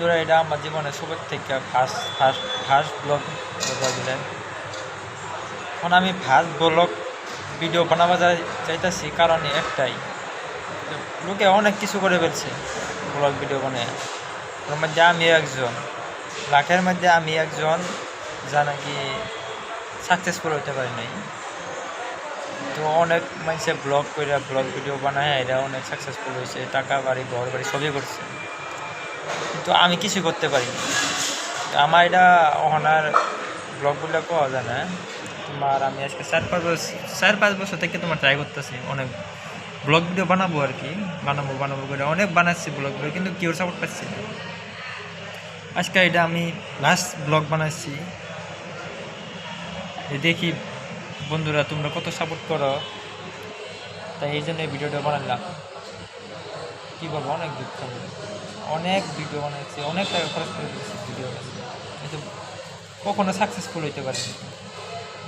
বন্ধুরা, এটা আমার জীবনে সবার থেকে ফার্স্ট ব্লগ দিলেন। এখন আমি ফার্স্ট ব্লগ ভিডিও বানাবা চাইতেছি, কারণ একটাই, লোকে অনেক কিছু করে ফেলছে ব্লগ ভিডিও বানায়। ওর মধ্যে আমি একজন, লাখের মধ্যে আমি একজন যা নাকি সাকসেসফুল হতে পারি নাই। তো অনেক মানুষে ব্লগ করে ব্লগ ভিডিও বানায়, এরা অনেক সাকসেসফুল হয়েছে, টাকা বাড়ি ঘর বাড়ি সবই করছে, কিন্তু আমি কিছু করতে পারিনি। আমার এটা ওনার ব্লগগুলো পাওয়া যায় না। তোমার আমি আজকে 4-5 বছর থেকে তোমার ট্রাই করতেছি অনেক ব্লগ ভিডিও বানাবো আর কি, বানাবো করে অনেক বানাচ্ছি ব্লগ ভিডিও, কিন্তু কেউ সাপোর্ট পাচ্ছি না। আজকে এটা আমি লাস্ট ব্লগ বানাচ্ছি, দেখি বন্ধুরা তোমরা কত সাপোর্ট করো, তাই এই জন্য ভিডিওটা বানালাম। কী বলবো, অনেক দুঃখ, অনেক ভিডিও বানাচ্ছি, অনেক টাকা খরচ করে দিচ্ছি ভিডিও, কিন্তু কখনো সাকসেসফুল হইতে পারিনি।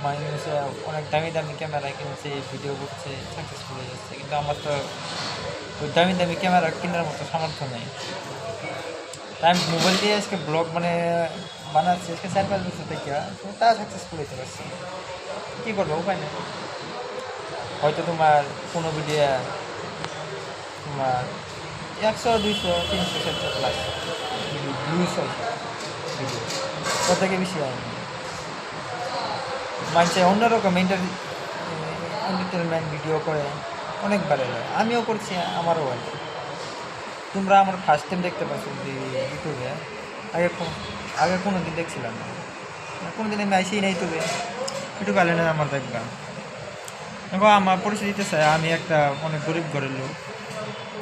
মানুষে অনেক দামি দামি ক্যামেরা কিনছে, ভিডিও করছে, সাকসেসফুল হয়ে যাচ্ছে, কিন্তু আমার তো ওই দামি ক্যামেরা কেনার মতো সামর্থ্য নেই। তাই আমি মোবাইল দিয়ে আজকে ব্লগ বানাচ্ছি আজকে 4-5 বছর থেকে, তা সাকসেসফুল হইতে পারছি। কী করবো, উপায় নেই। হয়তো তোমার কোনো ভিডিও তোমার 100, 200, 300, 400 প্লাস ভিউজ হয়, ভিডিও তার থেকে বেশি হয়নি। মানুষে অন্যরকম এন্টারটেনমেন্ট ভিডিও করে অনেক ভালো হয়, আমিও করছি, আমারও হয়। তোমরা আমার ফার্স্ট টাইম দেখতে পাচ্ছ ইউটিউবে, আগে কোনো দিন দেখছিলাম না, কোনো দিন আমি আইসি না ইউটিউবে ভালো না আমার দেখবা। দেখো আমার পরিচিতি চাই, আমি একটা অনেক গরিব ঘরের লোক,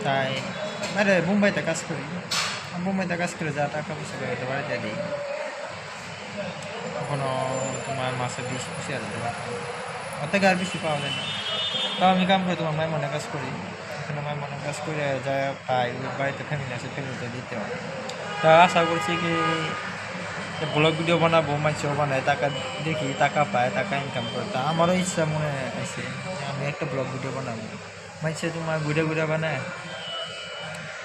তাই মুম্বাইতে কাজ করি। মুম্বাইতে কাজ করে যা টাকা পয়সা করে তো বাড়িতে দিই, এখনও তোমার মাসে 20-25 হাজার ওর থেকে আর বেশি পাওয়া যায় না। তাও আমি কাম করি, তোমার মায়ের মনে কাজ করি, এখানে মায়ের মনে কাজ করে যা পাই, বাড়িতে ফ্যামিলি আছে, ফ্যামিলিতে দিতে হয়। তা আশা করছি কি ব্লগ ভিডিও বানাবো, মানুষও বানায়, টাকা দেখি, টাকা পায়, টাকা ইনকাম করে। তা আমারও ইচ্ছা মনে আছে আমি একটা ব্লগ ভিডিও বানাবো। মানুষে তোমার ঘুরে বানায়,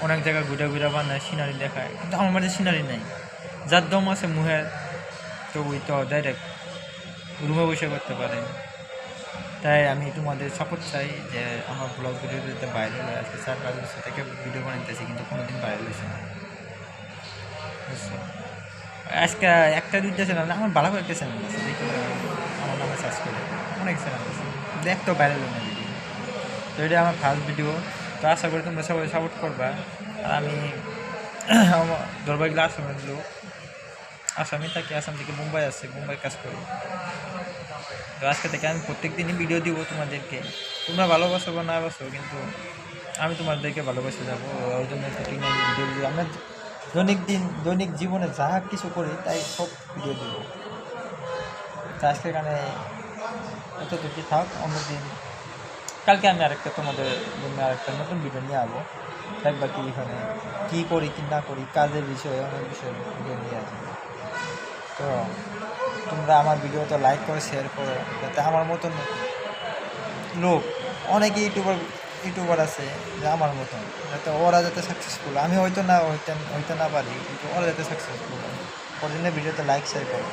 অনেক জায়গায় ঘুরে বানায়, সিনারি দেখায়, কিন্তু আমার মাঝে সিনারি নেই। যার দম আছে মুহের, তো ওই তো ডাইরেক্ট রুমে বসে করতে পারে। তাই আমি তোমাদের সাপোর্ট চাই যে আমার ব্লগ ভিডিও যাতে ভাইরাল হয়। আজকে 4-5 বছর থেকে ভিডিও বানাইতেছি, কিন্তু কোনোদিন ভাইরাল হয়েছে না, বুঝছো। আজকে 1-2টা চ্যানেল, আমার ভালো একটা চ্যানেল আছে, দেখি আমার নামে সার্চ করে, অনেক চ্যানেল আছে, দেখতেও ভাইরাল হয় না ভিডিও। তো এটা আমার ফার্স্ট ভিডিও, তো আশা করি তোমরা সবাই সাপোর্ট করবা। আর আমি আমার দরবারগুলো আসামের লোক, আসামে থাকি, আসাম থেকে মুম্বাই আসছে, মুম্বাই কাজ করি। তো আজকে থেকে আমি প্রত্যেক দিনই ভিডিও দিব তোমাদেরকে, তোমরা ভালোবাসো বা না বাসো, কিন্তু আমি তোমাদেরকে ভালোবাসে যাবো। ওই জন্য প্রত্যেক দিন ভিডিও দিব। আমরা দৈনিক জীবনে যা কিছু করি তাই সব ভিডিও দিব। তো আজকের গানে এতটুকু থাক, অন্যদিন কালকে আমি তোমাদের জন্য আরেকটা নতুন ভিডিও নিয়ে আসবো। দেখবা কি এখানে কী করি কি না করি, কাজের বিষয়ে অনেক বিষয়ে ভিডিও নিয়ে আসবো। তো তোমরা আমার ভিডিওটা লাইক করো, শেয়ার করো, যাতে আমার মতন লোক, অনেকে ইউটিউবার আছে যে আমার মতন, যাতে ওরা যাতে সাকসেসফুল, আমি হয়তো না পারি, কিন্তু ওরা যাতে সাকসেসফুল হয়। ওর জন্য ভিডিওতে লাইক শেয়ার করো।